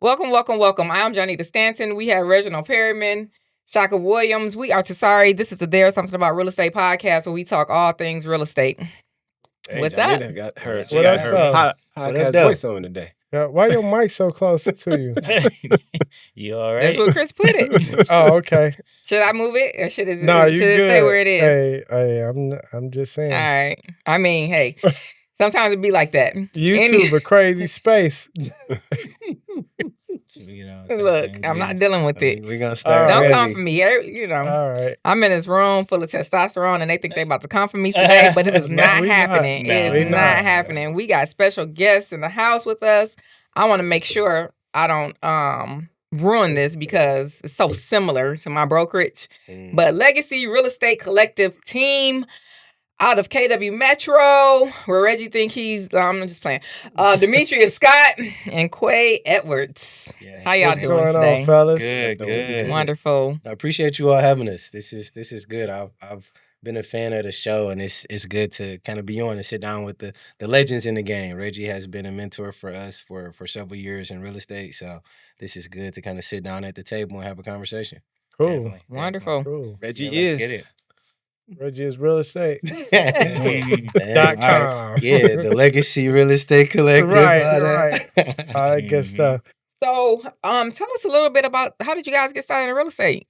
Welcome. I'm Johnita Stanton. We have Reginald Perryman, Shaka Williams. We are Tasari. This is the There's Something About Real Estate podcast where we talk all things real estate. Hey, What's up? Johnita got her, What up, though? podcast voice on today. Why your mic so close to you? You all right? That's where Chris put it. Oh, okay. Should I move it or should it, No, you should it good. stay where it is? Hey, I'm just saying. All right. I mean, hey, sometimes it be like that. YouTube a crazy space. Look, I'm not dealing with it. We're going to start Don't ready. come for me. All right. I'm in this room full of testosterone and they think they about to come for me today, but it is not we happening. not. It No, is we not not. happening. We got special guests in the house with us. I want to make sure I don't ruin this because it's so similar to my brokerage. But Legacy Real Estate Collective team out of KW Metro, where Reggie think he's, I'm just playing, Demetrius Scott and Quay Edwards. Yeah. How y'all What's doing going today? on, fellas? Good. Wonderful. I appreciate you all having us. This is good. I've been a fan of the show, and it's good to kind of be on and sit down with the legends in the game. Reggie has been a mentor for us for several years in real estate, so this is good to kind of sit down at the table and have a conversation. Cool. Definitely. Wonderful. Cool. Reggie Yeah, let's get it. Reggie is real estate. .com. .com. Yeah, the Legacy Real Estate Collective. Right, all right. that. All that good stuff. So, tell us a little bit about how did you guys get started in real estate?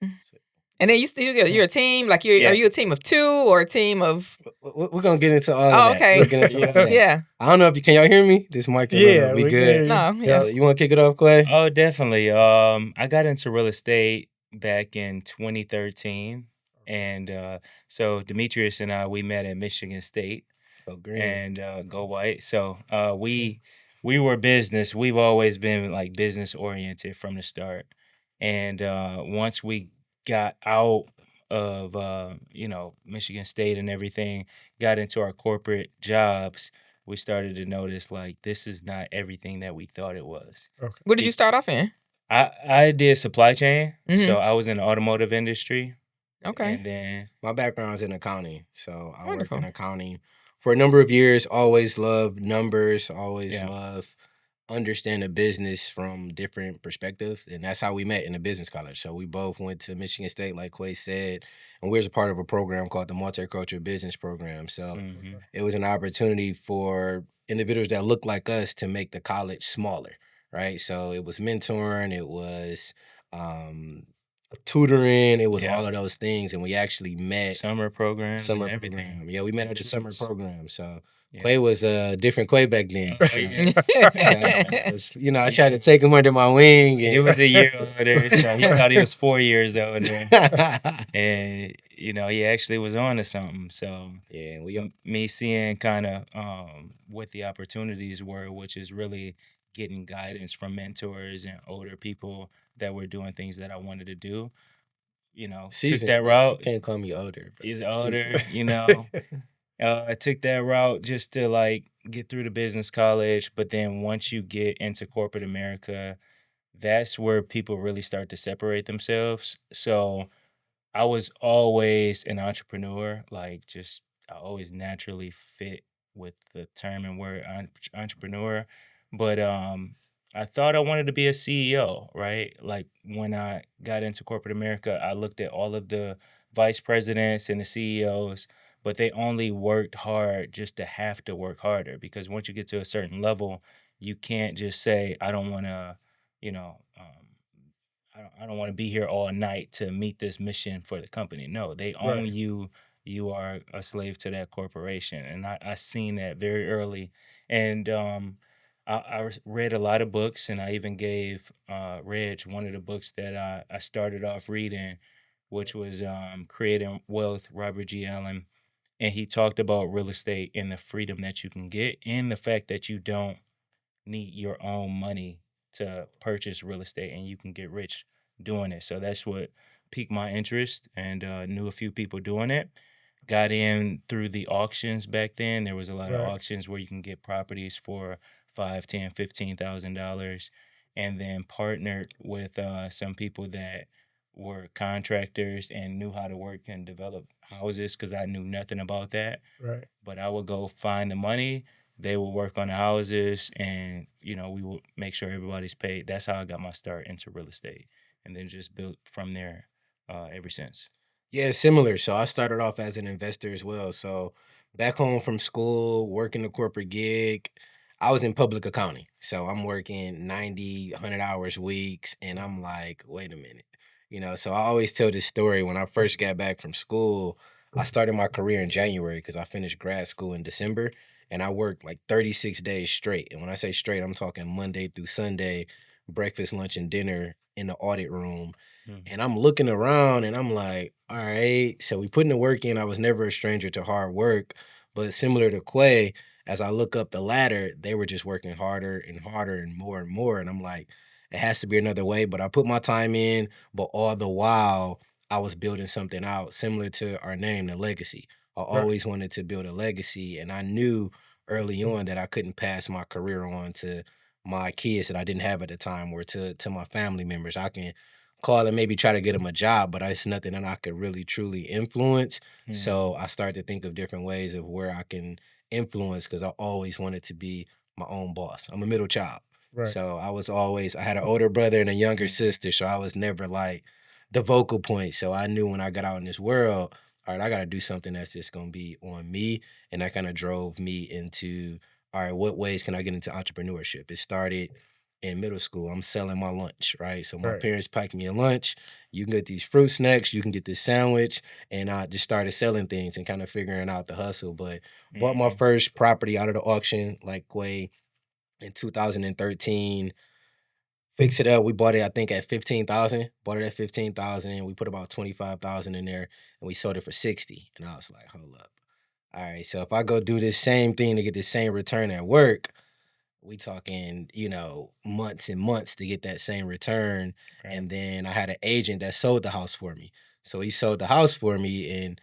And then you're a team, like are you a team of two or a team of? We're gonna get into all of Oh, that. okay. We'll get into all of that. Yeah. I don't know if can y'all hear me? This mic. Yeah, we we good. can hear you. No, yeah. You want to kick it off, Clay? Oh, definitely. I got into real estate back in 2013. And so Demetrius and I, we met at Michigan State Oh, green. and go white. So we were business. We've always been like business oriented from the start. And once we got out of Michigan State and everything, got into our corporate jobs, we started to notice like this is not everything that we thought it was. Okay. What did you start off in? I did supply chain, Mhm. so I was in the automotive industry. Okay. And then My background's in accounting, so I Wonderful. worked in accounting for a number of years. Always loved numbers. Always Yeah. loved understand the business from different perspectives, and that's how we met in the business college. So we both went to Michigan State, like Quay said, and we was a part of a program called the Multicultural Business Program. So it was an opportunity for individuals that look like us to make the college smaller, right? So it was mentoring, it was tutoring, it was Yeah. all of those things, and we actually met summer programs summer and everything. program. Yeah, we met at the summer program. So Yeah. Quay was a different Quay back then. Oh, So, yeah. I tried to take him under my wing. He was a year older, so he thought he was 4 years older. And, he actually was on to something. So Yeah, we me seeing kind of what the opportunities were, which is really getting guidance from mentors and older people that were doing things that I wanted to do, took seasoned. that route. Can't call me older. Bro. He's older, I took that route just to like get through the business college. But then once you get into corporate America, that's where people really start to separate themselves. So I was always an entrepreneur, like just I always naturally fit with the term and word entrepreneur. But I thought I wanted to be a CEO, right? Like when I got into corporate America, I looked at all of the vice presidents and the CEOs, but they only worked hard just to have to work harder because once you get to a certain level, you can't just say, I don't want to, I don't want to be here all night to meet this mission for the company. No, they own Right. you. You are a slave to that corporation. And I seen that very early. And I read a lot of books, and I even gave Reg one of the books that I started off reading, which was Creating Wealth, Robert G. Allen. And he talked about real estate and the freedom that you can get and the fact that you don't need your own money to purchase real estate and you can get rich doing it. So that's what piqued my interest and knew a few people doing it. got in through the auctions back then. There was a lot of Right. auctions where you can get properties for $5, $10, $15,000, and then partnered with some people that were contractors and knew how to work and develop houses because I knew nothing about that. Right. But I would go find the money. They would work on the houses, and we would make sure everybody's paid. That's how I got my start into real estate, and then just built from there ever since. Yeah, similar. So I started off as an investor as well. So back home from school, working a corporate gig, I was in public accounting. So I'm working 90, 100 hours weeks, and I'm like, wait a minute. So I always tell this story. When I first got back from school, I started my career in January because I finished grad school in December, and I worked like 36 days straight. And when I say straight, I'm talking Monday through Sunday, breakfast, lunch, and dinner in the audit room. And I'm looking around and I'm like, all right. So we putting the work in. I was never a stranger to hard work, but similar to Quay, as I look up the ladder, they were just working harder and harder and more and more. And I'm like, it has to be another way. But I put my time in, but all the while I was building something out similar to our name, the legacy. I Right. always wanted to build a legacy. And I knew early on that I couldn't pass my career on to my kids that I didn't have at the time or to my family members. I can call and maybe try to get them a job, but it's nothing that I could really truly influence. So I started to think of different ways of where I can influence because I always wanted to be my own boss. I'm a middle child. Right. So I had an older brother and a younger Mhm. sister. So I was never like the vocal point. So I knew when I got out in this world, all right, I got to do something that's just going to be on me. And that kind of drove me into, all right, what ways can I get into entrepreneurship? It started in middle school. I'm selling my lunch, right? So my Right. parents packed me a lunch. You can get these fruit snacks, you can get this sandwich, and I just started selling things and kind of figuring out the hustle. But bought my first property out of the auction, like way in 2013. Fix it up. We bought it, I think, at 15,000. Bought it at 15,000. We put about 25,000 in there, and we sold it for 60. And I was like, hold up. All right, so if I go do this same thing to get the same return at work, we talking, months and months to get that same return. Right. And then I had an agent that sold the house for me. So he sold the house for me, and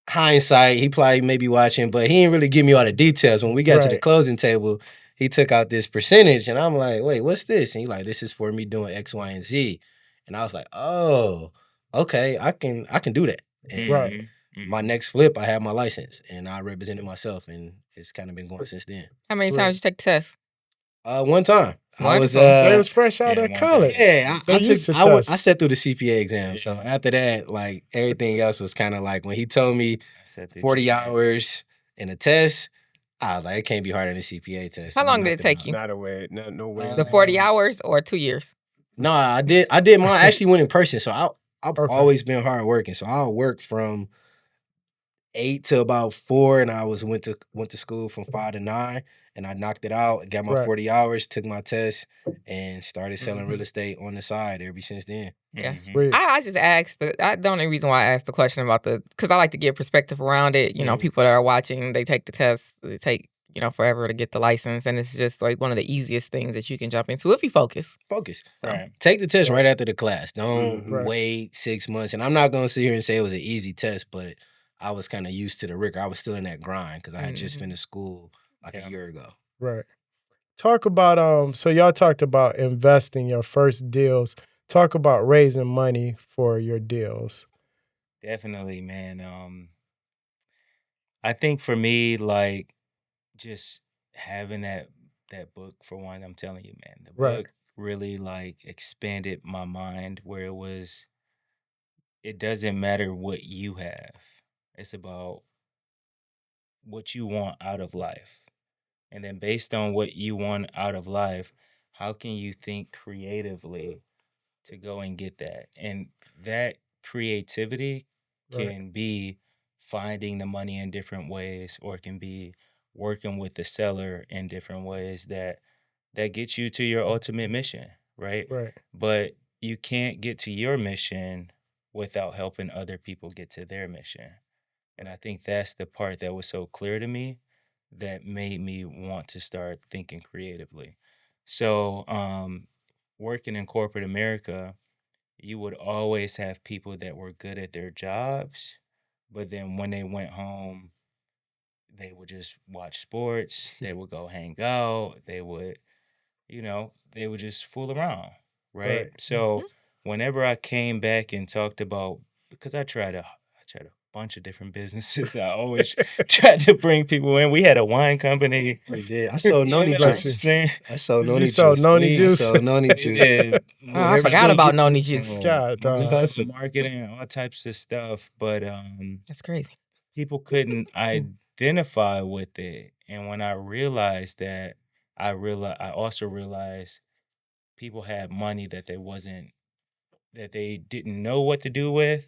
hindsight, he probably may be watching, but he didn't really give me all the details. When we got to the Right. closing table, he took out this percentage, and I'm like, wait, what's this? And he like, this is for me doing X, Y, and Z. And I was like, oh, okay, I can do that. And Right. my next flip, I had my license, and I represented myself, and it's kind of been going since then. How many Right. times you take the test? One time. I was Wonderful. They was fresh out Yeah, of one time. college. yeah, They I used to I test. sat through the CPA exam. So after that, like everything else was kind of like when he told me I said the 40 GPA. hours in a test, I was like, it can't be harder than a CPA test. How So I long did it knocked take out. you? Not a way. No way. The 40 hours or 2 years? No, I did mine. I actually went in person. So I've Okay. always been hard working. So I'll work from 8 to about 4, and I went to school from 5 to 9, and I knocked it out, got my Right. 40 hours, took my test, and started selling Mhm. real estate on the side ever since then. Yeah. Sweet. I just asked the only reason why I asked the question about because I like to give perspective around it. Mhm. People that are watching, they take the test, they take, forever to get the license. And it's just like one of the easiest things that you can jump into if you focus. Focus. So, Right. Take the test Right. right after the class. Don't Right. wait 6 months. And I'm not gonna sit here and say it was an easy test, but I was kind of used to the rigor. I was still in that grind because I had just Mhm. finished school like Yeah. a year ago. Right. Talk about so y'all talked about investing your first deals. Talk about raising money for your deals. Definitely, man. I think for me, like just having that book for one, I'm telling you, man, the Right. book really like expanded my mind where it doesn't matter what you have. It's about what you want out of life. And then based on what you want out of life, how can you think creatively to go and get that? And that creativity Right. can be finding the money in different ways, or it can be working with the seller in different ways that gets you to your ultimate mission, right? Right. But you can't get to your mission without helping other people get to their mission. And I think that's the part that was so clear to me that made me want to start thinking creatively. So, working in corporate America, you would always have people that were good at their jobs, But then when they went home, they would just watch sports. They would go hang out. They would just fool around, right? Right. So whenever I came back and talked about, because I tried a bunch of different businesses. I always tried to bring people in. We had a wine company. We did. I sold noni You know what I'm juice. saying? I sold You noni sold juice. noni I juice? sold noni We juice. did Oh, I Whatever's forgot gonna about get noni this juice. God, dog. marketing, all types of stuff, but That's crazy. people couldn't identify with it. And when I realized that, I also realized people had money that they didn't know what to do with,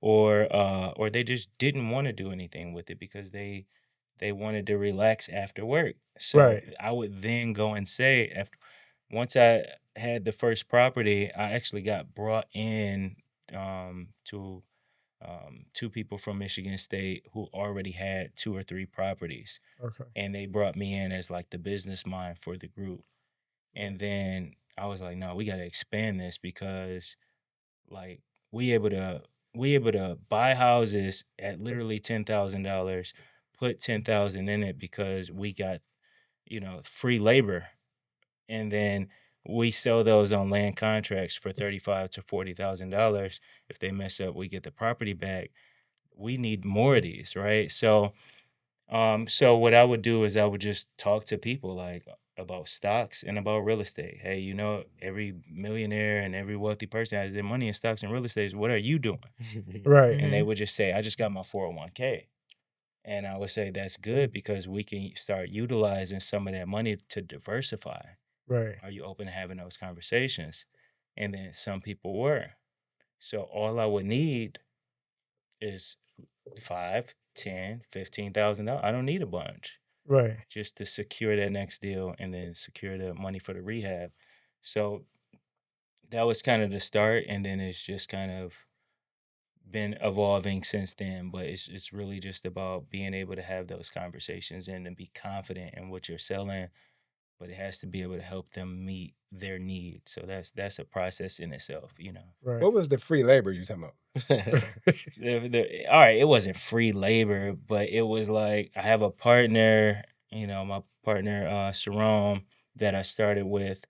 or they just didn't want to do anything with it because they wanted to relax after work. So Right. I would then go and say, once I had the first property, I actually got brought in to two people from Michigan State who already had 2 or 3 properties, Okay. and they brought me in as like the business mind for the group. And then I was like, no, we got to expand this because like we able to buy houses at literally $10,000, put 10,000 in it because we got free labor, and then we sell those on land contracts for $35,000 to $40,000. If they mess up, we get the property back. We need more of these, right? So what I would do is I would just talk to people like about stocks and about real estate. Hey, every millionaire and every wealthy person has their money in stocks and real estate. What are you doing? Right. And they would just say, I just got my 401k. And I would say that's good because we can start utilizing some of that money to diversify. Right. Are you open to having those conversations? And then some people were. So all I would need is $5, $10, $15,000. I don't need a bunch Right. just to secure that next deal and then secure the money for the rehab. So that was kind of the start, and then it's just kind of been evolving since then. But it's really just about being able to have those conversations and to be confident in what you're selling, but it has to be able to help them meet their needs. So that's a process in itself. Right. What was the free labor you talking about? All right, it wasn't free labor, but it was like I have a partner, my partner Saram, that I started with.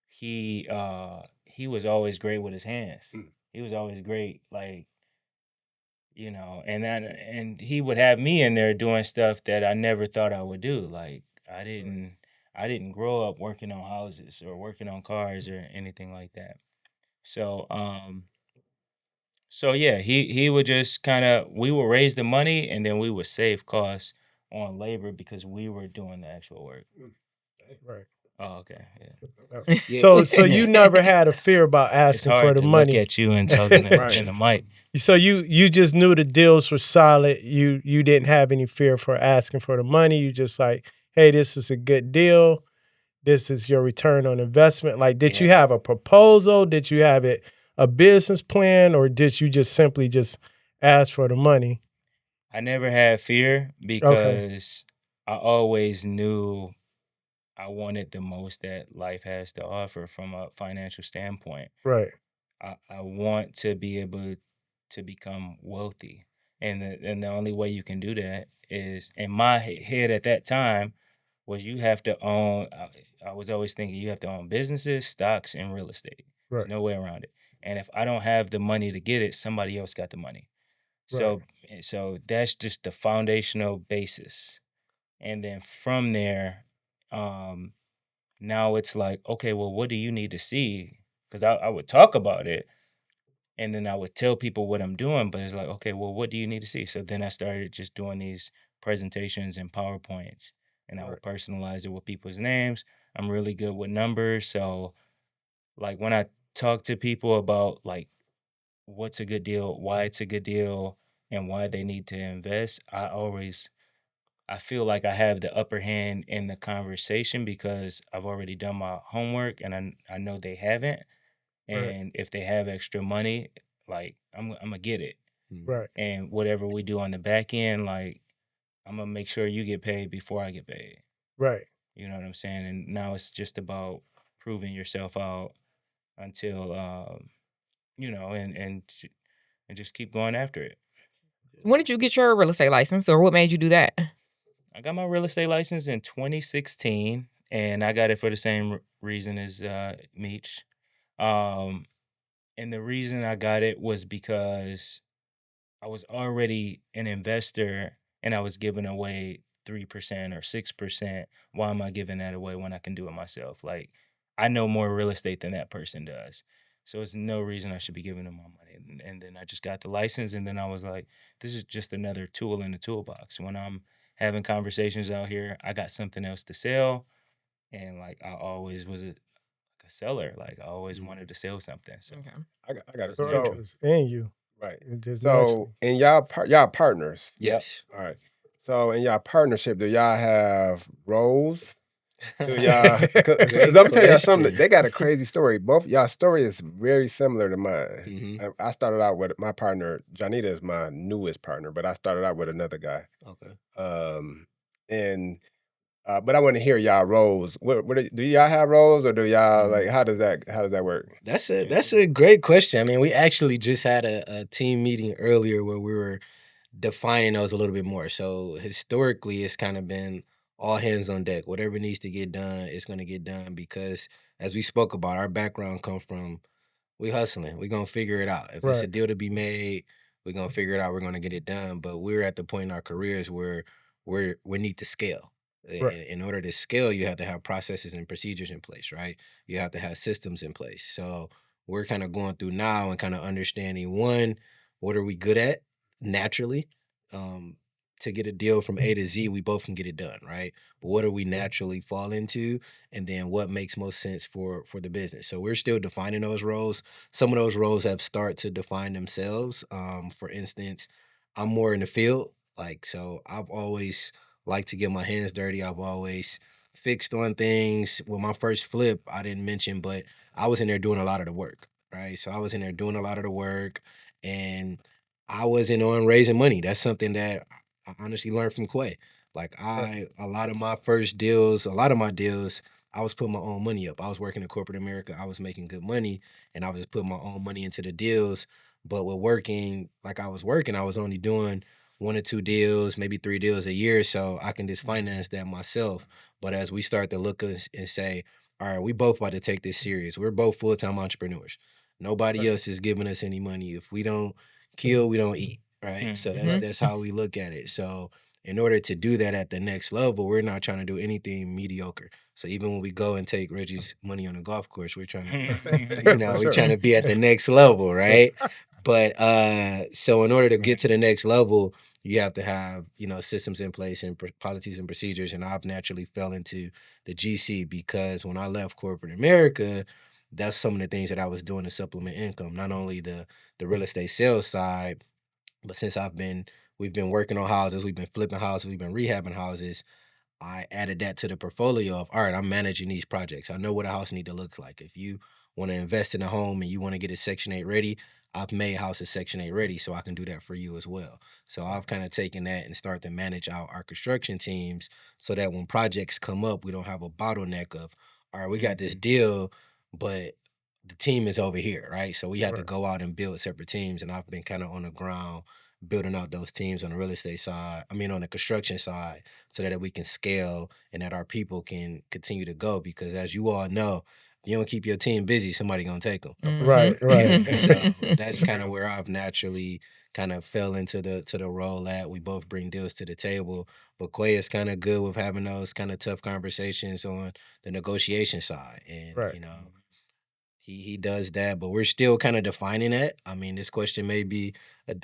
He was always great with his hands. He was always great, like, and he would have me in there doing stuff that I never thought I would do. Like I didn't grow up working on houses or working on cars or anything like that. So yeah, he would just kind of we would raise the money and then we would save costs on labor because we were doing the actual work. Right. Oh, okay, yeah. So you never had a fear about It's asking for hard the to money. look at you and talking Right. in the mic. So you just knew the deals were solid. You didn't have any fear for asking for the money. You just like, hey, this is a good deal. This is your return on investment. Like, did you have a proposal? Did you have a business plan, or did you just simply just ask for the money? I never had fear because I always knew I wanted the most that life has to offer from a financial standpoint. Right. I want to be able to become wealthy. And the only way you can do that is, in my head at that time, was you have to own. I was always thinking you have to own businesses, stocks, and real estate. There's Right. no way around it. And if I don't have the money to get it, somebody else got the money. So that's just the foundational basis. And then from there, um, now it's like, okay, well, what do you need to see? Because I would talk about it and then I would tell people what I'm doing, but it's like, okay, well, what do you need to see? So then I started just doing these presentations and PowerPoints, and I would personalize it with people's names. I'm really good with numbers. So like when I talk to people about like what's a good deal, why it's a good deal, and why they need to invest, I feel like I have the upper hand in the conversation because I've already done my homework and I know they haven't. Right. And if they have extra money, like I'm gonna get it. Right. And whatever we do on the back end, like I'm gonna make sure you get paid before I get paid. Right. You know what I'm saying? And now it's just about proving yourself out until and just keep going after it. When did you get your real estate license, or what made you do that? I got my real estate license in 2016, and I got it for the same reason as Meech. Um, and the reason I got it was because I was already an investor and I was giving away 3% or 6%. Why am I giving that away when I can do it myself? Like, I know more real estate than that person does. So it's no reason I should be giving them my money. And then I just got the license, and then I was like, this is just another tool in the toolbox. When I'm having conversations out here, I got something else to sell. And like, I always was a seller. Like, I always wanted to sell something. So Okay. I got it. So So, it was in you. right. It just So, and y'all partners. Yes. All right. So, in y'all partnership, do y'all have roles? Do y'all? Because I'm telling y'all something. They got a crazy story. Both y'all story is very similar to mine. Mhm. I started out with my partner. Janita is my newest partner, but I started out with another guy. Okay. And but I want to hear y'all roles. Do y'all have roles, or do y'all like? How does that work? That's a great question. I mean, we actually just had a team meeting earlier where we were defining those a little bit more. So historically, it's kind of been all hands on deck. Whatever needs to get done, it's going to get done because, as we spoke about, our background come from we hustling. We gonna figure it out. If it's a Right. deal to be made, we gonna figure it out. We're gonna get it done. But we're at the point in our careers where we need to scale. Right. In order to scale, you have to have processes and procedures in place, right? You have to have systems in place. So we're kind of going through now and kind of understanding one, what are we good at naturally? To get a deal from A to Z, we both can get it done, right? But what do we naturally fall into? And then what makes most sense for the business? So we're still defining those roles. Some of those roles have started to define themselves. For instance, I'm more in the field. Like, so I've always liked to get my hands dirty. I've always fixed on things. Well, my first flip, I didn't mention, but I was in there doing a lot of the work, right? So I was in there doing a lot of the work, and I wasn't on raising money. That's something that I honestly learned from Quay. Like a lot of my first deals, a lot of my deals, I was putting my own money up. I was working in corporate America. I was making good money, and I was just putting my own money into the deals. But with working like I was working, I was only doing 1 or 2 deals, maybe 3 deals a year, so I can just finance that myself. But as we start to look and say, all right, we both about to take this serious. We're both full-time entrepreneurs. Nobody else is giving us any money. If we don't kill, we don't eat, right? So that's how we look at it. So in order to do that at the next level, we're not trying to do anything mediocre. So even when we go and take Reggie's money on the golf course, we're trying to, we're trying to be at the next level, right? But so in order to get to the next level, you have to have, systems in place and policies and procedures. And I've naturally fell into the GC because when I left corporate America, that's some of the things that I was doing to supplement income, not only the real estate sales side, but since we've been working on houses, we've been flipping houses, we've been rehabbing houses. I added that to the portfolio of, all right, I'm managing these projects. I know what a house need to look like. If you want to invest in a home and you want to get it Section 8 ready, I've made houses Section 8 ready, so I can do that for you as well. So I've kind of taken that and start to manage our construction teams so that when projects come up, we don't have a bottleneck of, all right, we got this deal, but the team is over here, right? So we have to go out and build separate teams, and I've been kind of on the ground building out those teams on the real estate side, on the construction side, so that we can scale and that our people can continue to go. Because as you all know, if you don't keep your team busy, somebody gonna take them. Right. So that's kind of where I've naturally kind of fell into the role at. We both bring deals to the table, but Quay is kind of good with having those kind of tough conversations on the negotiation side, and Right. he does that, but we're still kind of defining it. I mean, this question may be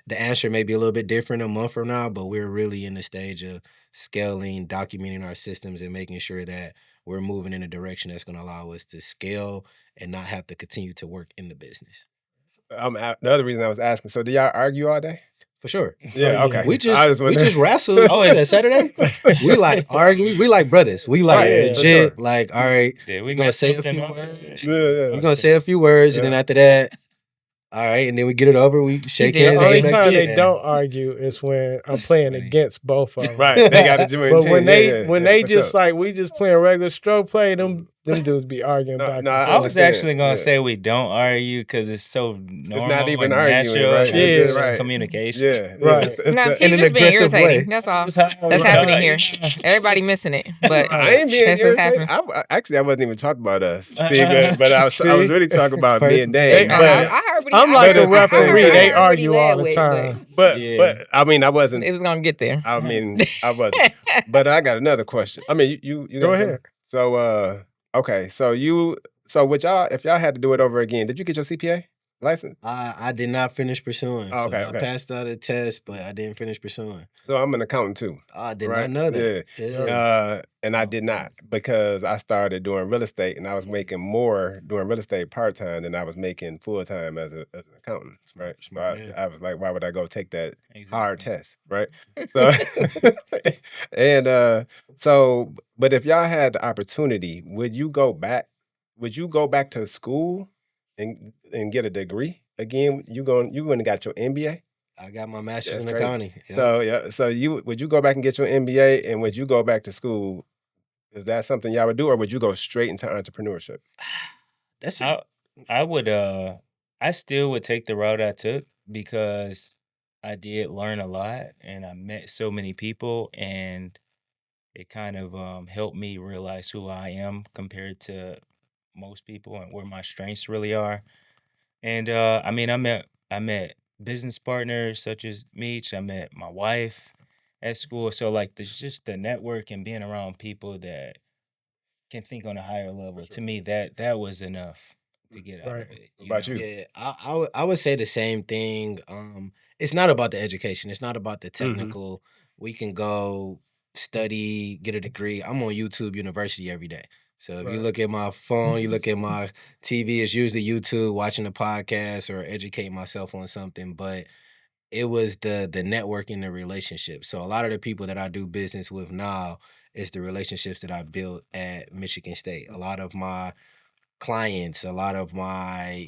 the answer may be a little bit different a month from now, but we're really in the stage of scaling, documenting our systems, and making sure that we're moving in a direction that's going to allow us to scale and not have to continue to work in the business. The other reason I was asking, so do y'all argue all day? For sure. Yeah, okay. We just wrestle. Oh, is that Saturday? We like argue. We like brothers. We like legit. Like, all right, we're gonna say a few words. We're gonna say a few words, and then after that, all right, and then we get it over. We shake hands. The only and get back time to they it. don't argue is when I'm playing against both of them. Right, they got to do it. But when they just like we just playing regular stroke play, them Them dudes be arguing No, back no, and I I was forth. understand. actually gonna Yeah. say we don't argue because it's so normal not even and arguing, natural. right? Like, Yeah, it's just right. communication. Yeah, Right. It's No, the, he's in an just being aggressive irritating. way. That's all. Just how That's we happening talk, here. yeah. Everybody missing it, but I ain't being that's what's irritated. happening. Actually, I wasn't even talking about us. See, but I was See? really talking about me and personal. Dan. They- But I heard what he. I'm I like heard, a it's the same referee. thing. They I heard what he argue all led the with, time. but I mean, I but wasn't. it was gonna get there. I mean, I wasn't. But I got another question. I mean, you Go got some? ahead. So okay, so would y'all, if y'all had to do it over again, did you get your CPA license? I did not finish pursuing. Oh, okay, So okay. I passed out a test, but I didn't finish pursuing. So I'm an accountant too. I did Right? not know that. Yeah. And I did not, because I started doing real estate, and I was making more doing real estate part time than I was making full time as an accountant. Right. So I was like, why would I go take that hard Exactly. test? Right. So and so, but if y'all had the opportunity, would you go back? Would you go back to school and get a degree again? You went and got your MBA? I got my master's That's in crazy. accounting. Yeah. So would you go back and get your MBA, and would you go back to school? Is that something y'all would do, or would you go straight into entrepreneurship? That's it. I would I still would take the route I took because I did learn a lot and I met so many people and it kind of helped me realize who I am compared to most people and where my strengths really are. And I mean I met business partners such as Meech, I met my wife at school. So like there's just the network and being around people that can think on a higher level. To me that was enough to get out Right. of it. What about you? Yeah, I would say the same thing. It's not about the education. It's not about the technical. We can go study, get a degree. I'm on YouTube University every day. So if you Right. look at my phone, you look at my TV, it's usually YouTube, watching a podcast or educating myself on something. But it was the networking, the relationship. So a lot of the people that I do business with now is the relationships that I built at Michigan State. A lot of my clients, a lot of my,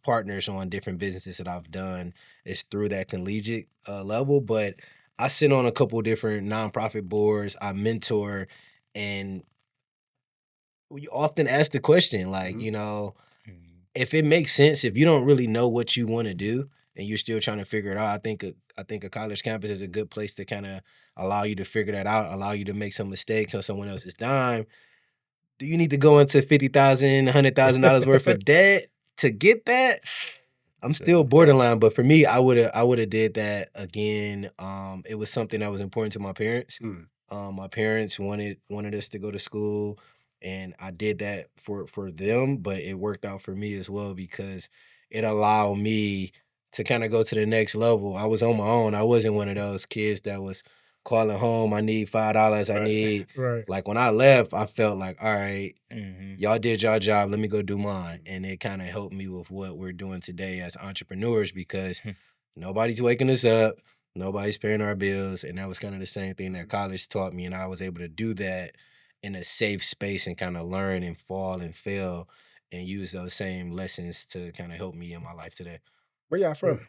partners on different businesses that I've done is through that collegiate level. But I sit on a couple different nonprofit boards. I mentor, and we often ask the question, like, Mhm. if it makes sense, if you don't really know what you want to do and you're still trying to figure it out, I think a college campus is a good place to kind of allow you to figure that out, allow you to make some mistakes on someone else's dime. Do you need to go into $50,000, $100,000 worth of debt to get that? I'm still borderline, but for me, I would have did that again. It was something that was important to my parents. My parents wanted us to go to school, and I did that for them. But it worked out for me as well because it allowed me to kind of go to the next level. I was on my own. I wasn't one of those kids that was calling home. I need $5. I need Right. like when I left, I felt like, all right, Mhm. y'all did y'all job. Let me go do mine. And it kind of helped me with what we're doing today as entrepreneurs because nobody's waking us up. Nobody's paying our bills. And that was kind of the same thing that college taught me. And I was able to do that in a safe space and kind of learn and fall and fail and use those same lessons to kind of help me in my life today. Where y'all from?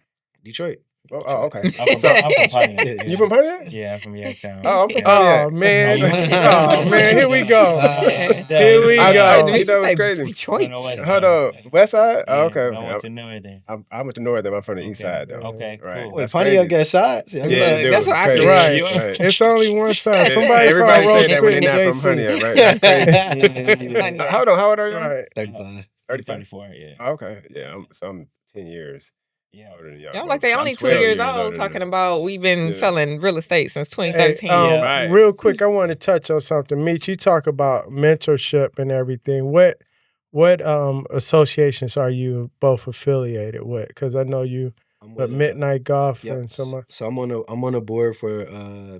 Detroit. Oh, okay. I'm from Pontiac. You from Pontiac? Yeah, I'm from Yorktown. Oh, I'm from Yeah. Pontiac. Oh man. Oh, Oh man, here we go. Here we I- go. you know what's crazy? Detroit. No, West Hold Side. on, West Side? Yeah, Oh, okay. I went to Northern. I went to Northern. I'm from the East Okay. Side, though. Okay, Right. cool. Wait, That's Pontiac crazy. got sides? I mean, Yeah, like- they do. That's what I Crazy. said. Right. It's only one side. Yeah, Somebody call everybody Rose say that when Spit they're not from JC. Pontiac, right? That's crazy. Pontiac. Hold on, how old are you? Right. 35. 35? 34, yeah. Okay, yeah, I'm 10 years Yeah. older than y'all. Y'all Well, like they I'm only 2 12 years older old than talking them. about we've been Yeah. selling real estate since Hey, 2013. Yeah. Right. real quick, I want to touch on something. Meech, you talk about mentorship and everything. What associations are you both affiliated with? Because I know you I'm but with, Midnight Golf yep. and some. So I'm on a board for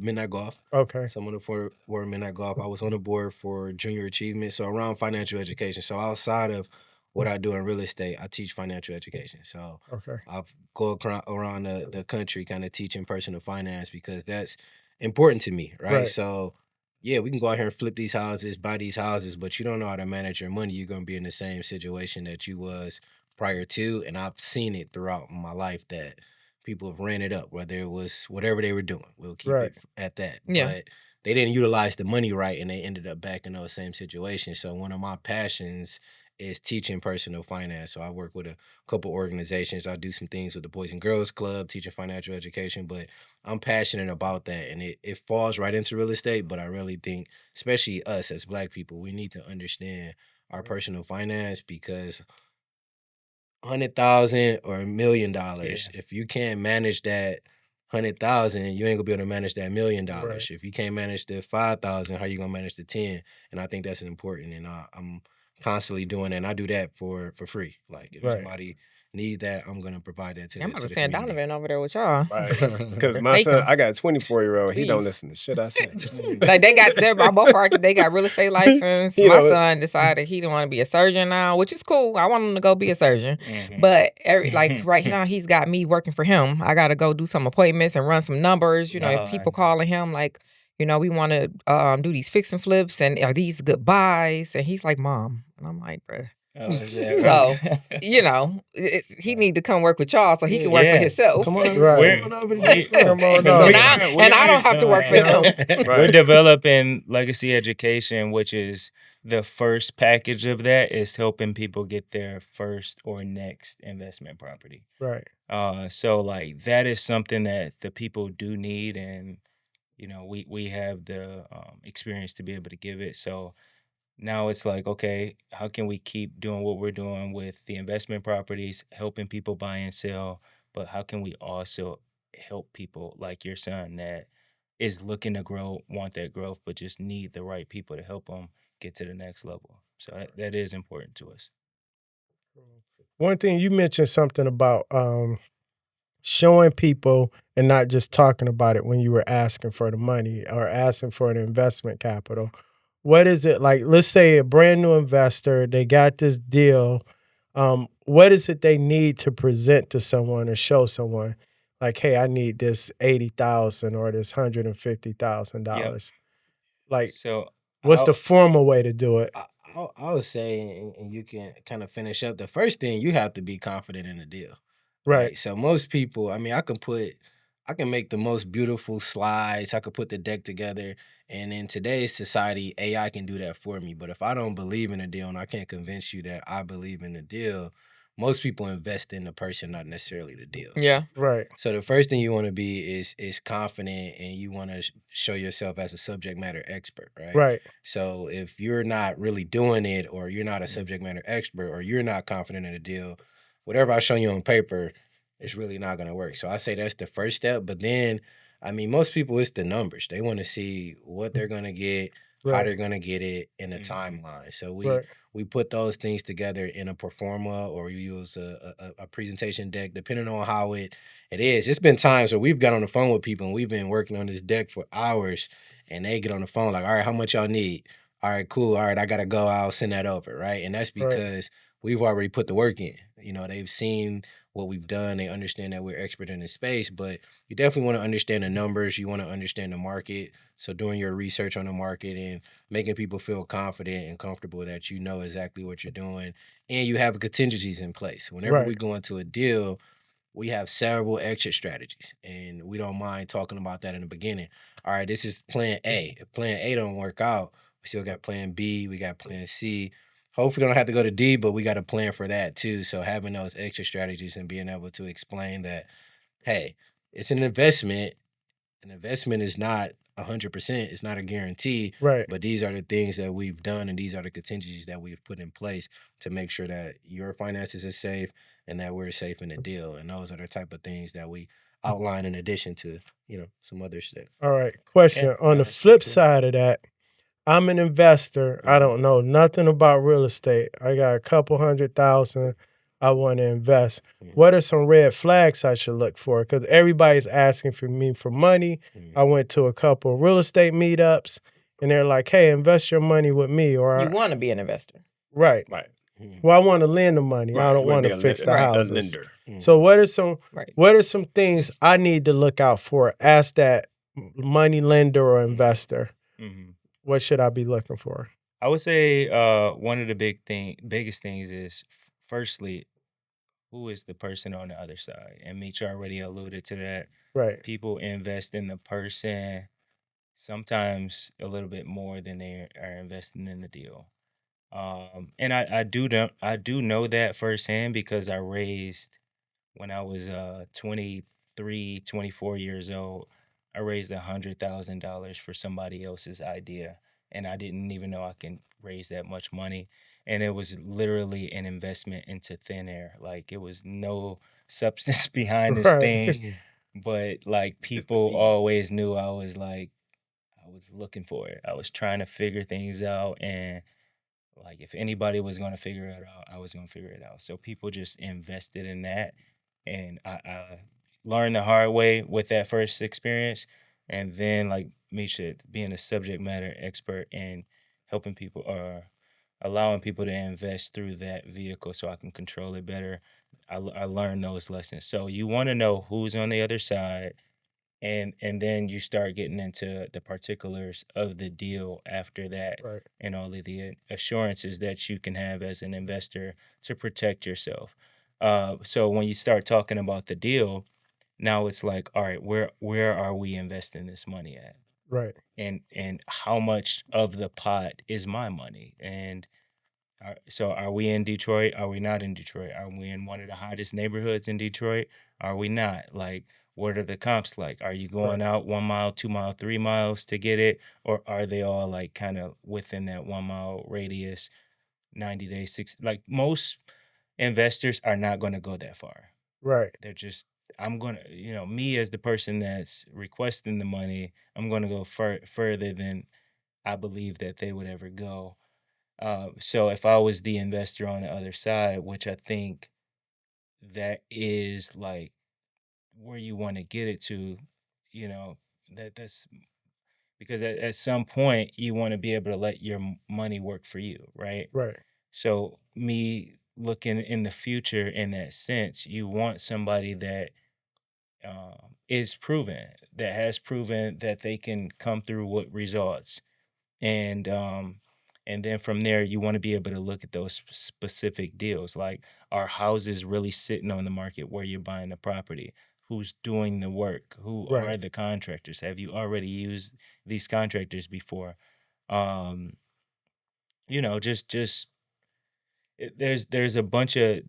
Midnight Golf. Okay. So I'm on the board for Midnight Golf. I was on the board for Junior Achievement, so around financial education. So outside of what I do in real estate, I teach financial education. So Okay. I go around the country kind of teaching personal finance because that's important to me, right? Right. So yeah, we can go out here and flip these houses, buy these houses, but you don't know how to manage your money. You're going to be in the same situation that you was prior to. And I've seen it throughout my life that people have ran it up, whether it was whatever they were doing. We'll keep Right. it at that. Yeah. But they didn't utilize the money right, and they ended up back in those same situations. So one of my passions is teaching personal finance. So I work with a couple organizations. I do some things with the Boys and Girls Club, teaching financial education, but I'm passionate about that. And it falls right into real estate. But I really think, especially us as Black people, we need to understand our personal finance, because 100,000 or $1,000,000, if you can't manage that 100,000, you ain't gonna be able to manage that $1,000,000. Right. If you can't manage the 5,000, how you gonna manage the 10? And I think that's important. And I'm constantly doing that. And I do that for free. Like if Right. somebody needs that, I'm gonna provide that I'm to about to the send community. Donovan over there with y'all. Right. Because my Take son, 'em. I got a 24-year-old. He don't Please. listen to shit I say. Like they're both are, they got real estate license. You My know, son decided he didn't want to be a surgeon now, which is cool. I want him to go be a surgeon. Mhm. But right now he's got me working for him. I gotta go do some appointments and run some numbers. You know, Oh, people calling him like, we want to do these fix and flips, and are these good buys? And he's like, Mom. And I'm like, bruh. oh, is that So, right? he need to come work with y'all so he can work for Yeah. himself. Come on, Right. come on over to We- the Come on So over. now, and I don't have to work for him. We're Right. developing legacy education, which is the first package of that is helping people get their first or next investment property. Right. So like that is something that the people do need, and we have the experience to be able to give it. So now it's like, okay, how can we keep doing what we're doing with the investment properties, helping people buy and sell, but how can we also help people like your son that is looking to grow, want that growth, but just need the right people to help them get to the next level. So that is important to us. One thing you mentioned something about showing people and not just talking about it when you were asking for the money or asking for the investment capital. What is it like? Let's say a brand new investor, they got this deal. What is it they need to present to someone or show someone? Like, hey, I need this $80,000 or this $150,000. Like, So what's the I'll- formal way to do it? I would say, and you can kind of finish up. The first thing, you have to be confident in the deal, Right. So most people, I mean, I can make the most beautiful slides. I could put the deck together, and in today's society, AI can do that for me. But if I don't believe in a deal and I can't convince you that I believe in the deal, most people invest in the person, not necessarily the deal. Yeah. Right. So the first thing you want to be is confident, and you want to show yourself as a subject matter expert, right? Right. So if you're not really doing it, or you're not a subject matter expert, or you're not confident in a deal, whatever I show you on paper, it's really not going to work. So I say that's the first step. But then, I mean, most people, it's the numbers. They want to see what they're going to get, how Right. they're going to get it, in a Mhm. timeline. So Right. we put those things together in a performa, or you use a presentation deck, depending on how it is. It's been times where we've got on the phone with people and we've been working on this deck for hours, and they get on the phone like, all right, how much y'all need? All right, cool. All right, I gotta go. I'll send that over, right? And that's Right. because we've already put the work in. They've seen what we've done. They understand that we're expert in this space, but you definitely want to understand the numbers. You want to understand the market. So doing your research on the market and making people feel confident and comfortable that you know exactly what you're doing, and you have contingencies in place. Whenever we Right. go into a deal, we have several exit strategies, and we don't mind talking about that in the beginning. All right, this is plan A. If plan A don't work out, we still got plan B, we got plan C. Hopefully, don't have to go to D, but we got a plan for that too. So having those exit strategies and being able to explain that, hey, it's an investment. An investment is not 100%. It's not a guarantee. Right. But these are the things that we've done, and these are the contingencies that we've put in place to make sure that your finances are safe and that we're safe in the deal. And those are the type of things that we outline in addition to, some other stuff. All right. Question. On the that's flip true. side of that, I'm an investor. I Mhm. don't know nothing about real estate. I got a couple 100,000 I want to invest. Mhm. What are some red flags I should look for? Because everybody's asking for me for money. Mhm. I went to a couple real estate meetups, and they're like, "Hey, invest your money with me." Or You want to be an investor. right. Right. Mhm. Well, I want to lend the money. I Right. don't You wanna want be to a fix the Right. houses. lender. So what are some Right. things I need to look out for as that money lender or investor? Mhm. What should I be looking for? I would say one of the biggest things is firstly, who is the person on the other side? And Meech already alluded to that. Right. People invest in the person. sometimes a little bit more than they are investing in the deal. And I do know that firsthand because I raised when I was 23, 24 years old. I raised $100,000 for somebody else's idea, and I didn't even know I can raise that much money. And it was literally an investment into thin air. Like it was no substance behind this Right. thing, but like Just people believe. always knew I was looking for it. I was trying to figure things out, and like if anybody was going to figure it out, I was going to figure it out. So people just invested in that, and I learned the hard way with that first experience, and then like Misha being a subject matter expert and helping people or allowing people to invest through that vehicle so I can control it better. I learned those lessons. So you want to know who's on the other side, and then you start getting into the particulars of the deal after that, Right. and all of the assurances that you can have as an investor to protect yourself. So when you start talking about the deal, now it's like, all right, where are we investing this money at, Right. and how much of the pot is my money, and so are we in Detroit? Are we not in Detroit? Are we in one of the hottest neighborhoods in Detroit? Are we not? Like, what are the comps like? Are you going Right. out 1 mile, 2 mile, 3 miles to get it? Or are they all like kind of within that 1 mile radius, 90 days, like most investors are not going to go that far. Right. They're just, I'm going to, me as the person that's requesting the money, I'm going to go further than I believe that they would ever go. So if I was the investor on the other side, which I think that is like where you want to get it to, you know, that's because at some point you want to be able to let your money work for you, right? Right. So me looking in the future in that sense, you want somebody that is proven, that has proven that they can come through with results, and then from there you want to be able to look at those specific deals, like are houses really sitting on the market where you're buying the property, who's doing the work, who Right. are the contractors, have you already used these contractors before, um just there's a bunch of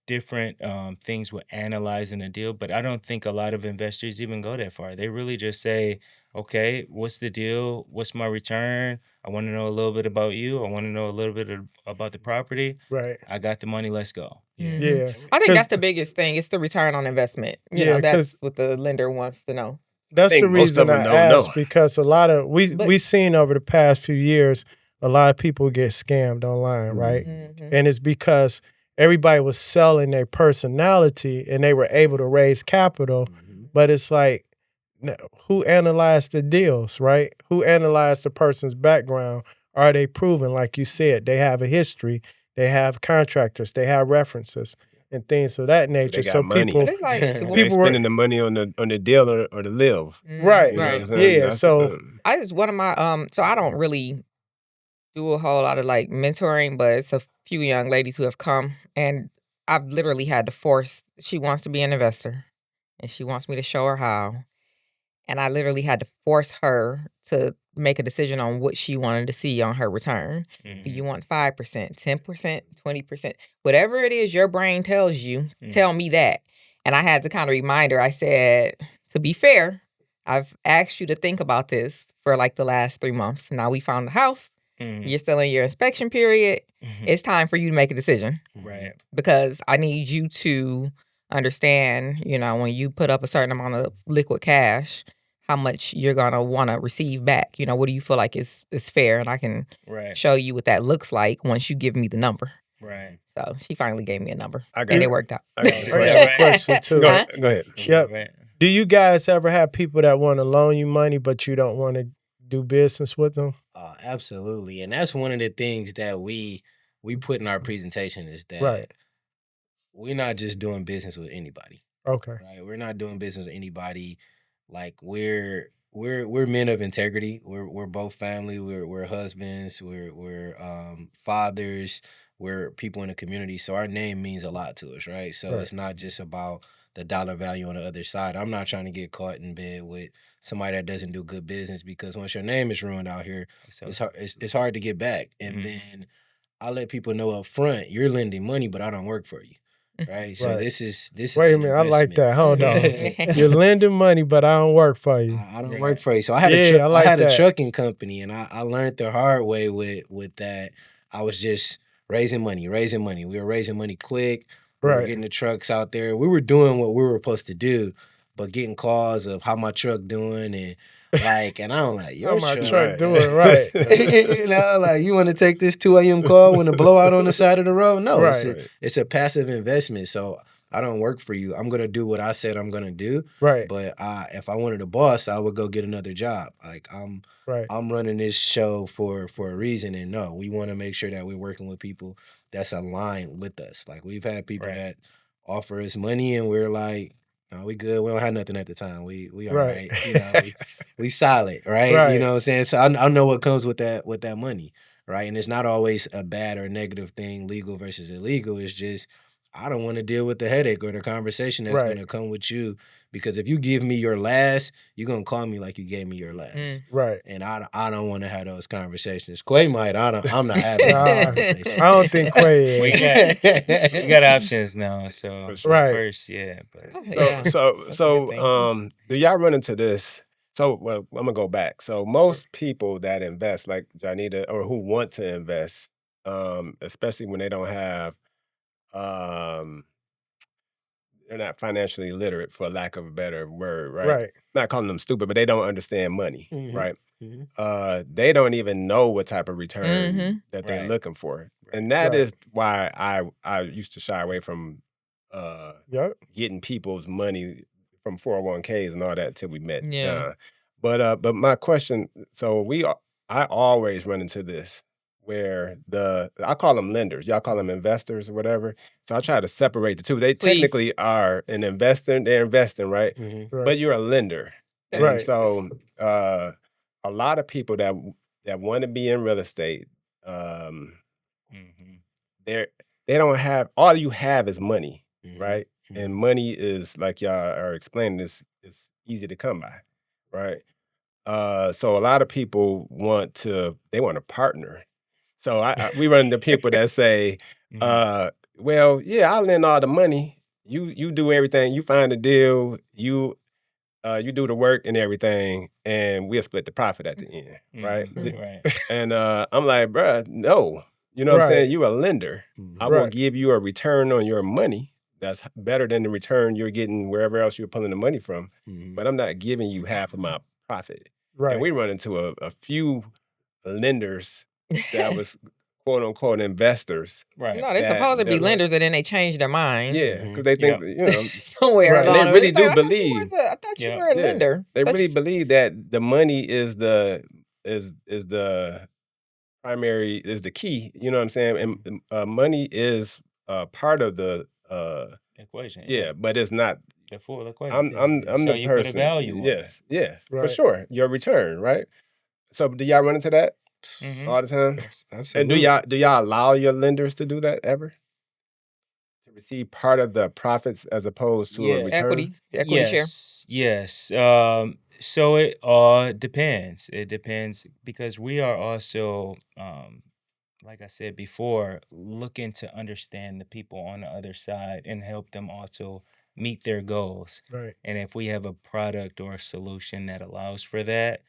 different things with analyzing a deal, but I don't think a lot of investors even go that far. They really just say, okay, what's the deal? What's my return? I want to know a little bit about you. I want to know a little bit about the property. Right. I got the money. Let's go. Yeah. Yeah. I think 'Cause that's the biggest thing. It's the return on investment. yeah, That's 'cause what the lender wants to know. I that's the think most of reason I them don't know. asked because a lot of But we seen over the past few years a lot of people get scammed online, right? Mhm. And it's because everybody was selling their personality and they were able to raise capital, Mhm. but it's like who analyzed the deals, right? Who analyzed the person's background? Are they proven? Like you said, they have a history, they have contractors, they have references and things of that nature. They So got money. But people it's like, They people were spending the money on the deal or the live. right. You know what I'm right. saying? Yeah. That's the So thing. I just one of my so I don't really do a whole lot of like mentoring, but it's a few young ladies who have come, and I've literally had to force. She wants to be an investor, and she wants me to show her how. And I literally had to force her to make a decision on what she wanted to see on her return. Do you want 5%, 10%, 20%? Whatever it is your brain tells you, tell me that. And I had to kind of remind her, I said, to be fair, I've asked you to think about this for like the last 3 months. Now we found the house. You're still in your inspection period. It's time for you to make a decision Right. because I need you to understand, when you put up a certain amount of liquid cash, how much you're gonna want to receive back. What do you feel like is fair? And I can Right. show you what that looks like once you give me the number. Right. So she finally gave me a number, I and got it worked out. I got a I question. got a question too. Go Huh? ahead. Go ahead. Yep. Right. Do you guys ever have people that want to loan you money, but you don't want to do business with them? Absolutely. And that's one of the things that we put in our presentation is that Right. we're not just doing business with anybody. Okay. Right? We're not doing business with anybody. Like we're men of integrity. We're both family. We're husbands. We're fathers. We're people in the community. So our name means a lot to us, right? So Right. it's not just about the dollar value on the other side. I'm not trying to get caught in bed with somebody that doesn't do good business, because once your name is ruined out here, it's hard to get back. And then I let people know up front, you're lending money, but I don't work for you. Right. So Right. this is Wait a an minute, I like investment. that. Hold on. Mhm. You're lending money, but I don't work for you. I don't Right. work for you. So I had Yeah, I I like had a that. trucking company, and I learned the hard way with that. I was just raising money. We were raising money quick. We were Right. getting the trucks out there. We were doing what we were supposed to do, but getting calls of how my truck doing, and and I'm like, How your my truck. truck Right. doing, right. You know, like, you want to take this 2 a.m. call when the blowout on the side of the road? No, Right. it's a passive investment. So I don't work for you. I'm gonna do what I said I'm gonna do. Right. But if I wanted a boss, I would go get another job. Like, Right. I'm running this show for a reason, and no, we want to make sure that we're working with people that's aligned with us. Like, we've had people Right. that offer us money, and we're like, no, we good. We don't have nothing at the time. We all Right. right. You know, we solid, right? You Right. know what I'm saying? So I know what comes with that money, right? And it's not always a bad or negative thing, legal versus illegal. It's just, I don't want to deal with the headache or the conversation that's Right. gonna come with you, because if you give me your last, you're gonna call me like you gave me your last. Right. And I don't want to have those conversations. Quay might. I'm not having those Nah, conversations. I don't think Quay We is. we got options now. So For sure. Right. first, yeah, but So Yeah. so That's a so good thing. do y'all run into this? So well, I'm gonna go back. So most people that invest, like Janita, or who want to invest, especially when they don't have, um, they're not financially literate, for lack of a better word, right? Right. Not calling them stupid, but they don't understand money, Mhm. right? Mhm. They don't even know what type of return Mhm. that they're Right. looking for, and Right. that Right. is why I used to shy away from Yep. getting people's money from 401ks and all that until we met Yeah. John. But my question, so I always run into this where I call them lenders, y'all call them investors or whatever. So I try to separate the two. They Please. technically are an investor, they're investing, right? Mhm. But Right. you're a lender. And Right. so a lot of people that want to be in real estate, um, Mhm. they don't have, all you have is money, Mhm. right? And Mhm. money is, like y'all are explaining, is easy to come by, right? So a lot of people want to partner. So we run into people that say, Mhm. well, yeah, I'll lend all the money. You do everything. You find a deal. You do the work and everything, and we'll split the profit at the end, right? Mhm. Right. And I'm like, bruh, no. You know what I'm saying? Right. You a lender. Mhm. I will Right. give you a return on your money that's better than the return you're getting wherever else you're pulling the money from. Mhm. But I'm not giving you half of my profit. And Right. we run into a few lenders that was quote unquote investors. Right. No, they're supposed to be they're like, lenders, and then they change their mind yeah, Mhm. because they think, Yep. somewhere Right. and they along the way. really It's like, do I thought you believe, was a, I thought you Yep. were a yeah, lender. they Thought really you- believe that the money is the primary, is the key. You know what I'm saying? And money is part of the Equation. yeah, but it's not. The full equation. I'm So the you put a person. value on it. Yes, yeah, for Right. sure. Your return, right? So do y'all run into that Mhm. all the time? And Absolutely. do y'all allow your lenders to do that ever? To receive part of the profits as opposed to a Yeah. return? equity share. Yes. So it all depends. It depends because we are also, like I said before, looking to understand the people on the other side and help them also meet their goals. Right. And if we have a product or a solution that allows for that,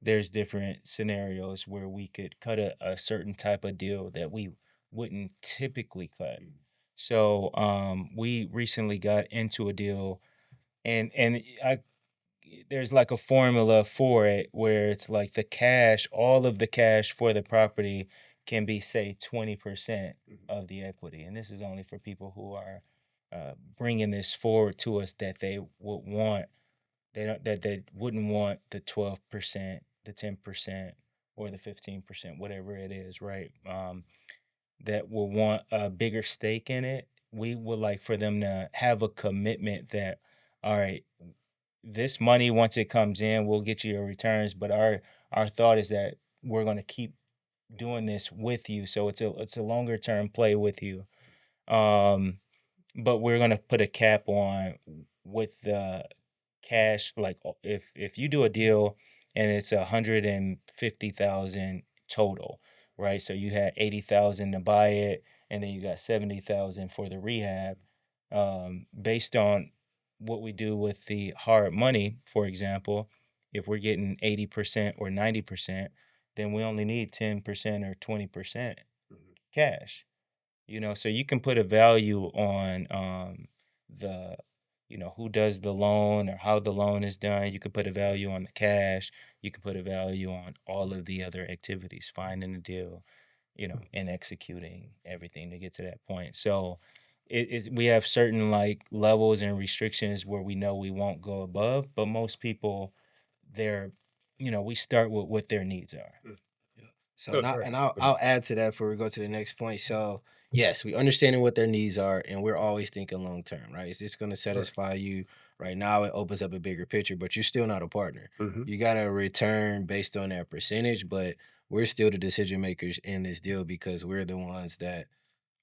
there's different scenarios where we could cut a certain type of deal that we wouldn't typically cut. So we recently got into a deal, and there's like a formula for it where it's like the cash, all of the cash for the property can be, say, 20% of the equity. And this is only for people who are bringing this forward to us that they would want, they wouldn't want the 12%, the 10%, or the 15%, whatever it is, right? That will want a bigger stake in it. We would like for them to have a commitment that, all right, this money once it comes in, we'll get you your returns, but our thought is that we're going to keep doing this with you, so it's a longer term play with you. But we're going to put a cap on with the cash, like if you do a deal and it's 150,000 total, right? So you had 80,000 to buy it, and then you got 70,000 for the rehab. Based on what we do with the hard money, for example, if we're getting 80% or 90%, then we only need 10% or 20% cash. So you can put a value on the who does the loan or how the loan is done. You could put a value on the cash. You could put a value on all of the other activities, finding a deal, and executing everything to get to that point. So we have certain like levels and restrictions where we know we won't go above, but most people, they're we start with what their needs are. So I'll add to that before we go to the next point. So yes, we understanding what their needs are, and we're always thinking long term, right? Is this going to satisfy you right now? It opens up a bigger picture, but you're still not a partner. You got to return based on that percentage, but we're still the decision makers in this deal because we're the ones that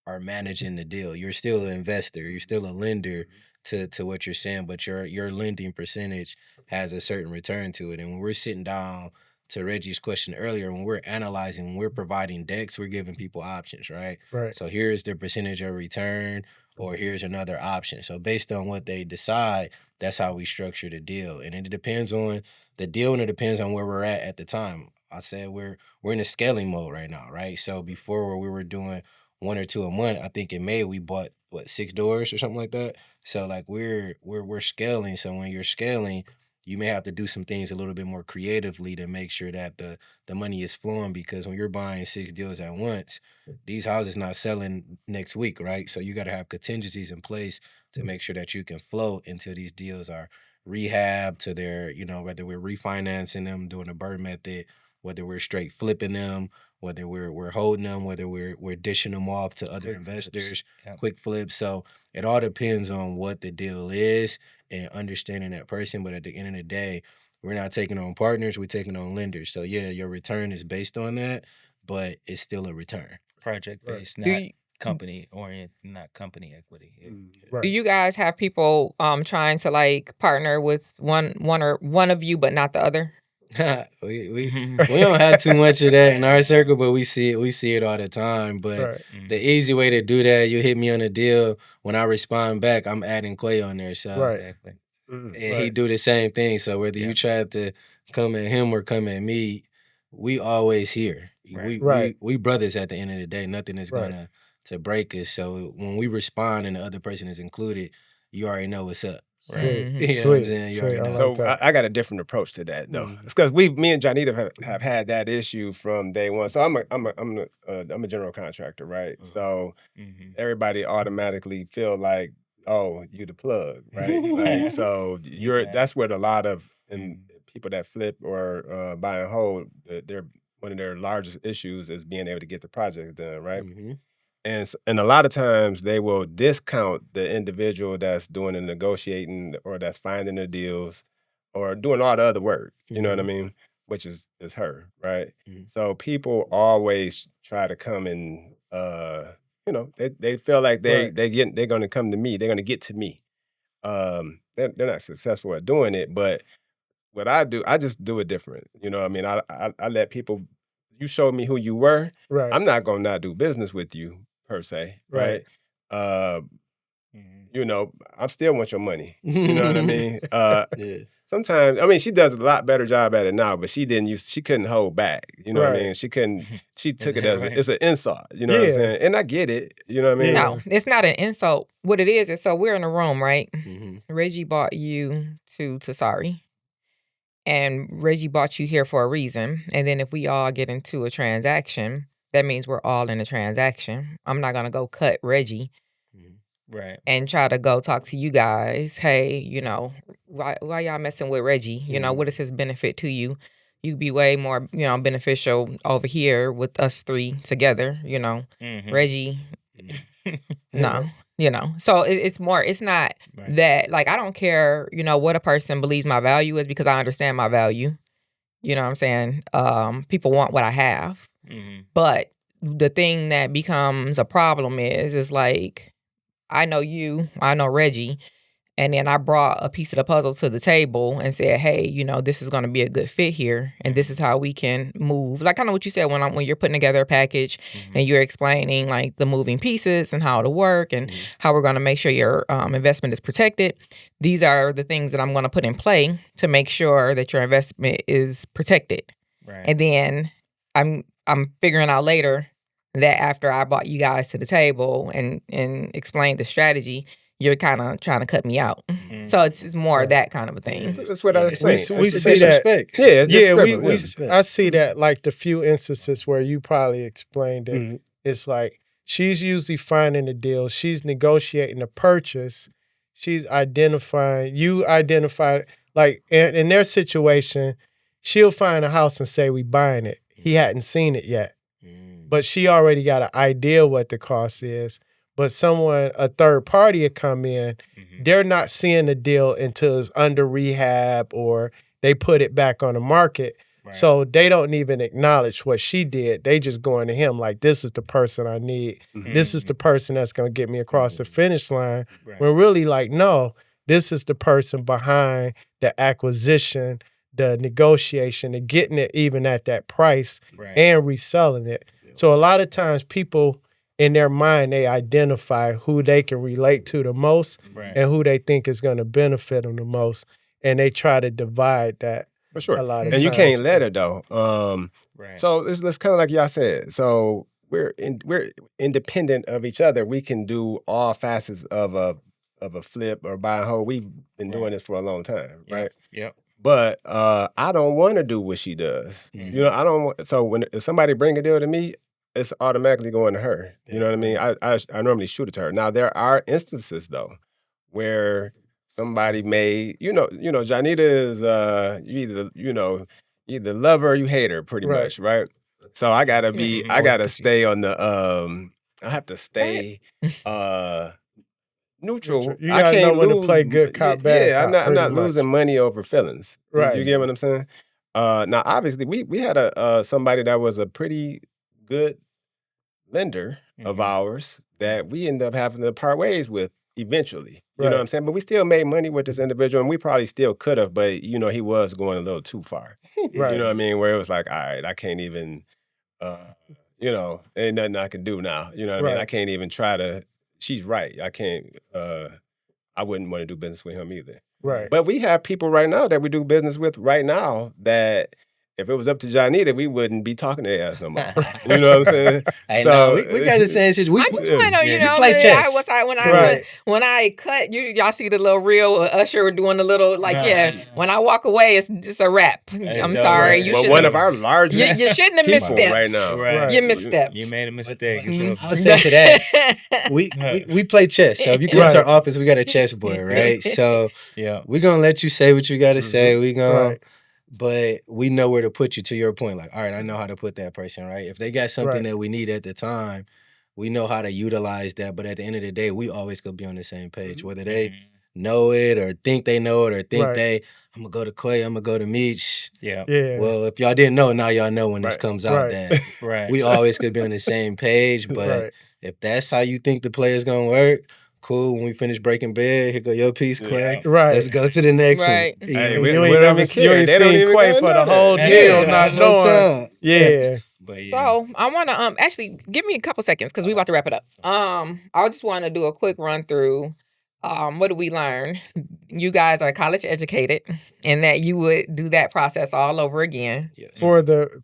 are managing the deal. You're still an investor. You're still a lender to what you're saying, but your lending percentage has a certain return to it. And when we're sitting down to Reggie's question earlier, when we're analyzing, when we're providing decks, we're giving people options, right? Right. So here's the percentage of return, or here's another option. So based on what they decide, that's how we structure the deal. And it depends on the deal, and it depends on where we're at the time. I said we're in a scaling mode right now, right? So before where we were doing 1 or 2 a month, I think in May we bought 6 doors or something like that. So like we're scaling. So when you're scaling, you may have to do some things a little bit more creatively to make sure that the money is flowing, because when you're buying 6 deals at once, these houses not selling next week, right? So you got to have contingencies in place to make sure that you can flow until these deals are rehab to their, whether we're refinancing them, doing a bird method, whether we're straight flipping them, whether we're holding them, whether we're dishing them off to other investors, quick flips. So it all depends on what the deal is and understanding that person. But at the end of the day, we're not taking on partners, we're taking on lenders. So yeah, your return is based on that, but it's still a return. Project based, Do not you, company oriented, not company equity. Yeah. do Right. you guys have people trying to like partner with one of you but not the other? we don't have too much of that in our circle, but we see it all the time. But Right. the easy way to do that, you hit me on a deal. When I respond back, I'm adding Quay on there. So Right. Exactly. and he Right. do the same thing. So whether you try to come at him or come at me, we always here. Right. Right. We brothers at the end of the day. Nothing is Right. gonna to break us. So when we respond and the other person is included, you already know what's up. Sweet. Mhm. You know what I'm Sweet. saying? You Sweet. already I know. like So that. I got a different approach to that though. Mhm. It's because me and Johnita have had that issue from day one. So I'm a general contractor, right? So everybody automatically feel like, oh, you the plug, right? Like so that's what a lot of people that flip or buy and hold, they're one of their largest issues is being able to get the project done, right? Mhm. And a lot of times they will discount the individual that's doing the negotiating or that's finding the deals or doing all the other work. You know what I mean? Which is her, right? So people always try to come and they feel like Right. they're gonna come to me, they're gonna get to me. They're not successful at doing it, but what I do, I just do it different. You know what I mean? I let people, you showed me who you were. Right. I'm not gonna not do business with you per se, right? Right. I still want your money. You know what I mean? Yeah. Sometimes, I mean, she does a lot better job at it now, but she couldn't hold back. You know what I Right. mean? She took it that as right? it's an insult. You know what I'm Yeah. saying? And I get it. You know what I mean? Yeah. No, it's not an insult. What it is so we're in a room, right? Mhm. Reggie bought you to Tasari, and Reggie bought you here for a reason. And then if we all get into a transaction, that means we're all in a transaction. I'm not gonna go cut Reggie Right. and try to go talk to you guys. Hey, why y'all messing with Reggie? What is his benefit to you? You'd be way more, beneficial over here with us three together. Reggie, no, So it's more. It's not Right. that like I don't care. What a person believes my value is because I understand my value. You know what I'm saying? People want what I have, but the thing that becomes a problem is like I know you, I know Reggie, And then I brought a piece of the puzzle to the table and said, hey, you know, this is going to be a good fit here. And this is how we can move. Like kind of what you said when you're putting together a package and you're explaining like the moving pieces and how it'll work and how we're going to make sure your investment is protected. These are the things that I'm going to put in play to make sure that your investment is protected. Right. And then I'm figuring out later that after I brought you guys to the table and explained the strategy, you're kind of trying to cut me out. So it's more that kind of a thing. That's what I was saying. We It's see that. disrespect. Yeah, it's Yeah, disrespect. I see that like the few instances where you probably explained it. It's like she's usually finding the deal. She's negotiating the purchase. She's identifying. You identify like in their situation, she'll find a house and say we buying it. He hadn't seen it yet, but she already got an idea what the cost is. But a third party would come in, they're not seeing the deal until it's under rehab or they put it back on the market. Right. So they don't even acknowledge what she did. They just going to him like, this is the person I need. This is the person that's going to get me across the finish line. Right. When really like, no, this is the person behind the acquisition, the negotiation, and getting it even at that price and reselling it. So a lot of times people in their mind, they identify who they can relate to the most and who they think is going to benefit them the most. And they try to divide that. For sure. A lot of and times. You can't let it though. So it's kind of like y'all said. So we're independent of each other. We can do all facets of a flip or buy and hold. We've been doing this for a long time, right? Yep. But I don't want to do what she does. You know, I don't want. So if somebody bring a deal to me, it's automatically going to her. You know what I mean? I normally shoot it to her. Now there are instances though where somebody may, Janita is you either love her or you hate her pretty much, right? So I gotta stay on the I have to stay neutral. You gotta know when to play good cop, bad cop. I'm not losing money over feelings. Right. You get what I'm saying? Now obviously we had somebody that was a pretty good lender of ours that we ended up having to part ways with eventually. You know what I'm saying? But we still made money with this individual and we probably still could have, but he was going a little too far. You know what I mean? Where it was like, all right, I can't even ain't nothing I can do now. You know what I mean? I can't even try to, she's right. I can't I wouldn't want to do business with him either. Right. But we have people right now that we do business with right now that if it was up to Janita, we wouldn't be talking to their ass no more. You know what I'm saying? Hey, so we got the same situation. I just want to, we play chess. When I cut, y'all see the little reel of Usher doing the little when I walk away, it's a wrap. I'm sorry. Well, one of our largest you shouldn't have misstepped right now. Right. You misstepped. You made a mistake. I'll say to that. We play chess. So if you come to our office, we got a chessboard, right? So we're gonna let you say what you gotta say. We gonna but we know where to put you, to your point. Like, all right, I know how to put that person, right? If they got something that we need at the time, we know how to utilize that. But at the end of the day, we always could be on the same page. Whether they know it or think they know it or think I'm going to go to Quay, I'm going to go to Meech. Yeah. Well, if y'all didn't know, now y'all know when this comes out that we always could be on the same page. But if that's how you think the play is going to work, cool. When we finish breaking bed, here go your piece, Quay. Right. Let's go to the next one. Hey, you ain't seen Quay for the whole deal, not knowing. Yeah. So I want to actually give me a couple seconds because we about to wrap it up. I just want to do a quick run through. What did we learn? You guys are college educated, and that you would do that process all over again. Yes.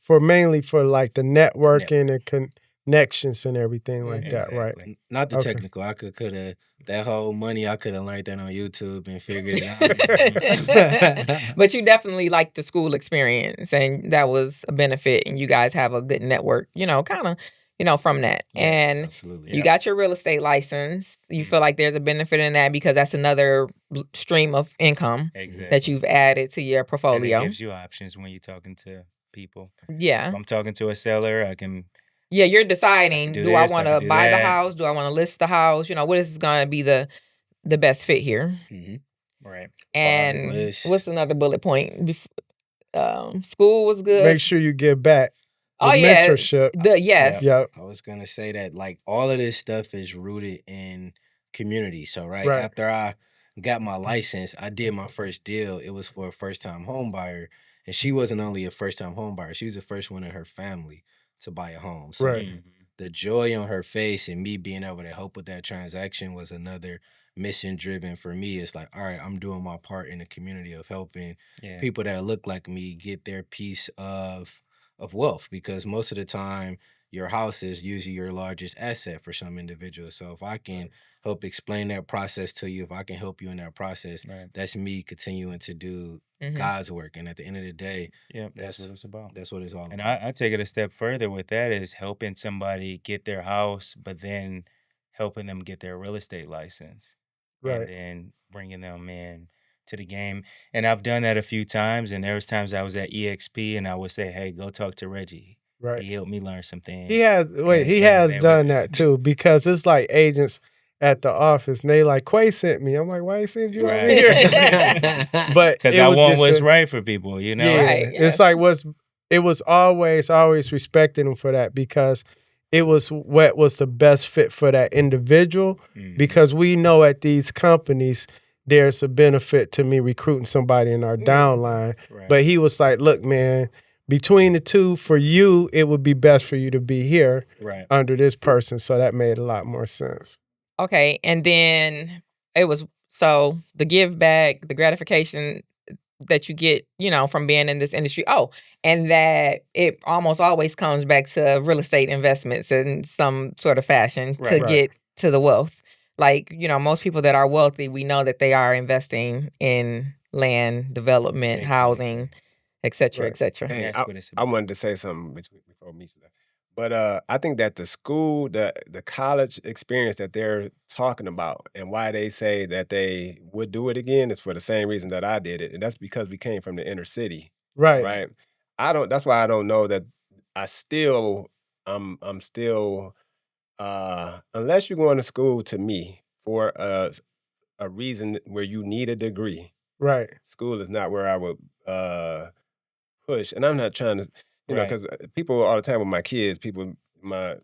For mainly for like the networking and connections and everything like that, right? Not the technical. I could have that whole money. I could have learned that on YouTube and figured it out. But you definitely liked the school experience, and that was a benefit. And you guys have a good network, kind of, from that. Yes, and absolutely. You got your real estate license. You feel like there's a benefit in that because that's another stream of income that you've added to your portfolio. And it gives you options when you're talking to people. Yeah. If I'm talking to a seller, I can. Yeah, you're deciding, do I want to buy the house? Do I want to list the house? What is going to be the best fit here? Mm-hmm. Right. And what's another bullet point? School was good. Make sure you give back. Mentorship. Yes. Yep. I was going to say that like all of this stuff is rooted in community. So after I got my license, I did my first deal. It was for a first time home buyer. And she wasn't only a first time home buyer, she was the first one in her family to buy a home. So Right. the joy on her face and me being able to help with that transaction was another mission driven for me. It's like, all right, I'm doing my part in the community of helping Yeah. people that look like me get their piece of wealth, because most of the time your house is usually your largest asset for some individuals. So if I can help explain that process to you, if I can help you in that process, Right. that's me continuing to do Mhm. God's work. And at the end of the day, Yep. That's that's what it's about. that's what it's all And about. I take it a step further with that is helping somebody get their house, but then helping them get their real estate license and Right. then bringing them in to the game. And I've done that a few times. And there was times I was at EXP and I would say, hey, go talk to Reggie. Right. He helped me learn some things. He has he And has they done would- that too, because it's like agents at the office and they like, Quay sent me. I'm like, why he sent you over Right. here? But Because it I was want just what's a- right for people, you know? Yeah, Right, it's yeah. like it was always respecting him for that, because it was what was the best fit for that individual. Mhm. Because we know at these companies there's a benefit to me recruiting somebody in our downline. Right. But he was like, look, man, between the two, for you, it would be best for you to be here Right. under this person. So that made a lot more sense. Okay, and then it was so the give back, the gratification that you get, from being in this industry. Oh, and that it almost always comes back to real estate investments in some sort of fashion to Right. get to the wealth. Like, most people that are wealthy, we know that they are investing in land development, Exactly. housing, et cetera, Right. et cetera. Hey, That's what it's I about. wanted to say something before Misha left. But I think that the school, the college experience that they're talking about and why they say that they would do it again is for the same reason that I did it. And that's because we came from the inner city. Right. Right. That's why I don't know that I'm still unless you're going to school to me for a reason where you need a degree, Right. school is not where I would push. And I'm not trying to, Right. because people all the time with my kids, my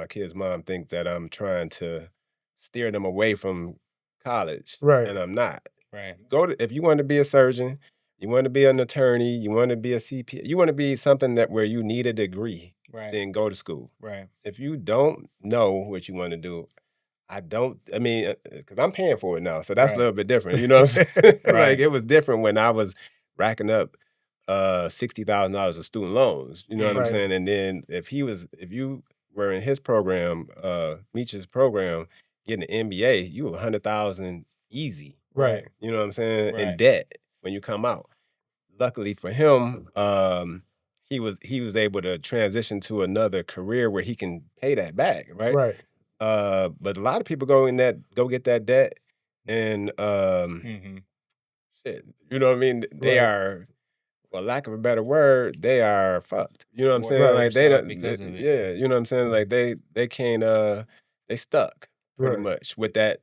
kid's mom think that I'm trying to steer them away from college, Right. and I'm not. Right. If you want to be a surgeon, you want to be an attorney, you want to be a CPA, you want to be something that where you need a degree, Right. then go to school. Right. If you don't know what you want to do, because I'm paying for it now, so that's Right. a little bit different. You know what I'm saying? Right. Like it was different when I was racking up $60,000 of student loans. You know what I'm Right. saying? And then if you were in his program, Meech's program, getting an MBA, you were 100,000 easy. Right. You know what I'm saying? In Right. debt when you come out. Luckily for him, he was able to transition to another career where he can pay that back, right? Right. But a lot of people go get that debt and Mhm. shit. You know what I mean? They Right. are, for lack of a better word, they are fucked. You know what I'm saying? Right. Like they Worse off don't, because of it. yeah. You know what I'm saying? Like they can't. They stuck pretty Right. much with that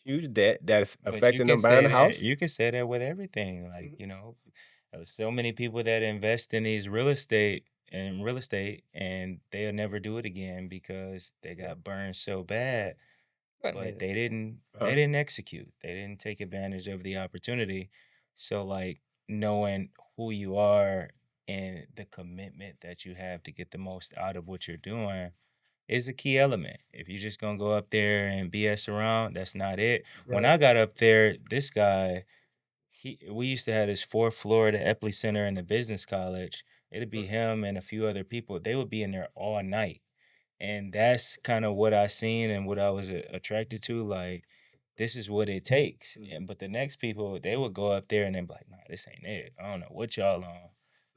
huge debt that's But you affecting can them buying say a house. that you can say that with everything. Like, so many people that invest in these real estate and they'll never do it again because they got burned so bad. But they didn't execute. They didn't take advantage of the opportunity. So like knowing who you are and the commitment that you have to get the most out of what you're doing is a key element. If you're just gonna go up there and BS around, that's not it. When Right. I got up there, this guy, we used to have this fourth floor at the Epley Center in the business college. It'd be him and a few other people. They would be in there all night. And that's kind of what I seen and what I was attracted to. Like, this is what it takes. But the next people, they would go up there and then be like, nah, this ain't it. I don't know what y'all on.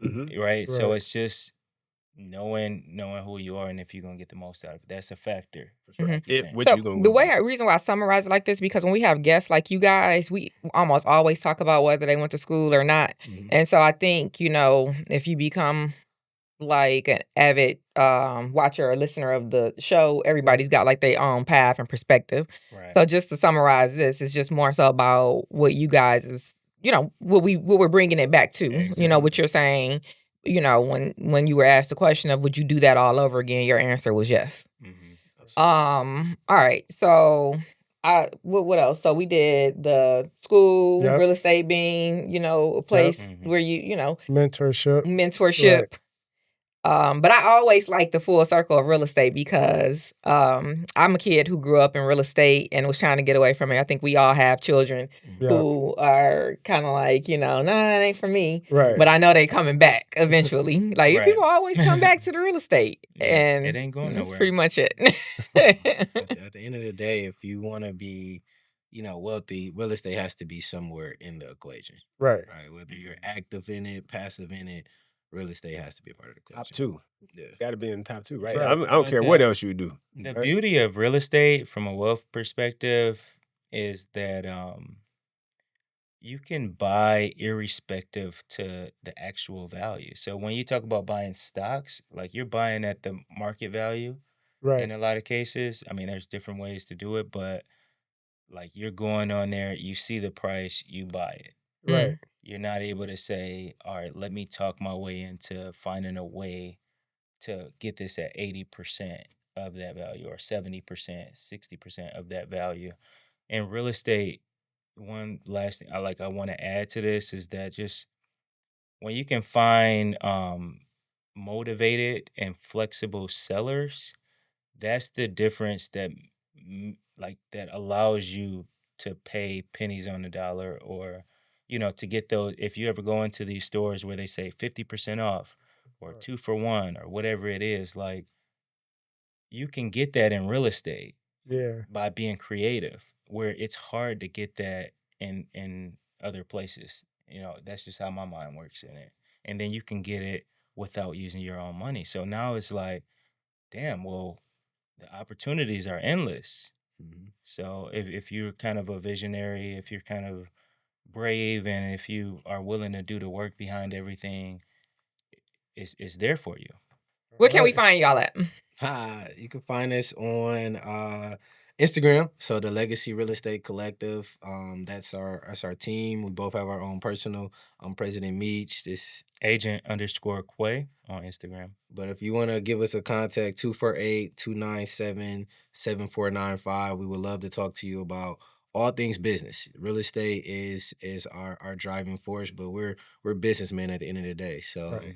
Mhm. Right? So Right. it's just knowing who you are and if you're gonna get the most out of it. That's a factor. For sure. Mhm. It, what So you gonna the go? reason why I summarize it like this, because when we have guests like you guys, we almost always talk about whether they went to school or not. Mhm. And so I think, if you become like an avid watcher or listener of the show, everybody's got like their own path and perspective. Right. So just to summarize this, it's just more so about what you guys is, what we're bringing it back to. What you're saying. When you were asked the question of would you do that all over again, your answer was yes. Mhm. All right. So what else? So we did the school, Yep. real estate being, a place Mhm. where you Mentorship. mentorship. But I always like the full circle of real estate because I'm a kid who grew up in real estate and was trying to get away from it. I think we all have children Yeah. who are kind of like, nah, that ain't for me. Right. But I know they coming back eventually. Like Right. people always come back to the real estate, Yeah, and it ain't going that's nowhere. pretty much it. At the end of the day, if you want to be, wealthy, real estate has to be somewhere in the equation, Right. right? Whether you're active in it, passive in it, real estate has to be a part of the Top equation. two. Yeah. It's got to be in the top two, right? Right. I don't But care what else you do. The right? beauty of real estate from a wealth perspective is that you can buy irrespective to the actual value. So when you talk about buying stocks, like you're buying at the market value Right. in a lot of cases. I mean, there's different ways to do it, but like you're going on there, you see the price, you buy it. Right. You're not able to say, all right, let me talk my way into finding a way to get this at 80% of that value or 70%, 60% of that value. In real estate, one last thing I want to add to this is that just when you can find motivated and flexible sellers, that's the difference that that allows you to pay pennies on the dollar, or to get those. If you ever go into these stores where they say 50% off or Right. 2 for 1 or whatever it is, like you can get that in real estate Yeah. by being creative, where it's hard to get that in other places. That's just how my mind works in it. And then you can get it without using your own money. So now it's like, damn, well, the opportunities are endless. Mhm. So if you're kind of a visionary, if you're kind of brave, and if you are willing to do the work behind everything, it's there for you. Where can we Right. find y'all at? You can find us on Instagram. So the Legacy Real Estate Collective. That's our team. We both have our own personal. I'm President Meach. Agent_Quay on Instagram. But if you want to give us a contact, 248-297-7495. We would love to talk to you about all things business. Real estate is our driving force, but we're businessmen at the end of the day. So Right.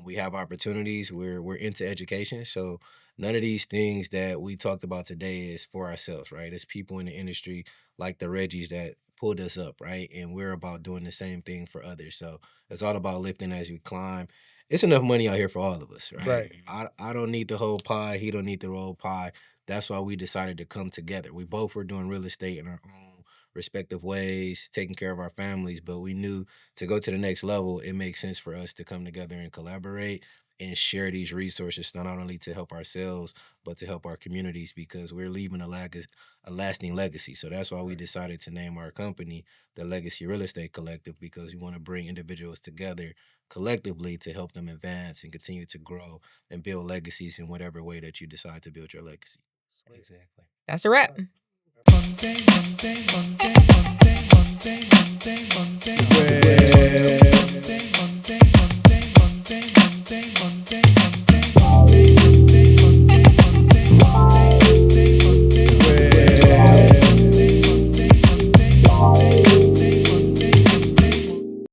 we have opportunities. We're into education. So none of these things that we talked about today is for ourselves, right? It's people in the industry like the Reggies that pulled us up, right? And we're about doing the same thing for others. So it's all about lifting as we climb. It's enough money out here for all of us, right? Right. I don't need the whole pie. He don't need the whole pie. That's why we decided to come together. We both were doing real estate in our own respective ways, taking care of our families, but we knew to go to the next level, it makes sense for us to come together and collaborate and share these resources, not only to help ourselves, but to help our communities, because we're leaving a lasting legacy. So that's why we decided to name our company the Legacy Real Estate Collective, because we want to bring individuals together collectively to help them advance and continue to grow and build legacies in whatever way that you decide to build your legacy. Exactly. That's a wrap. Well,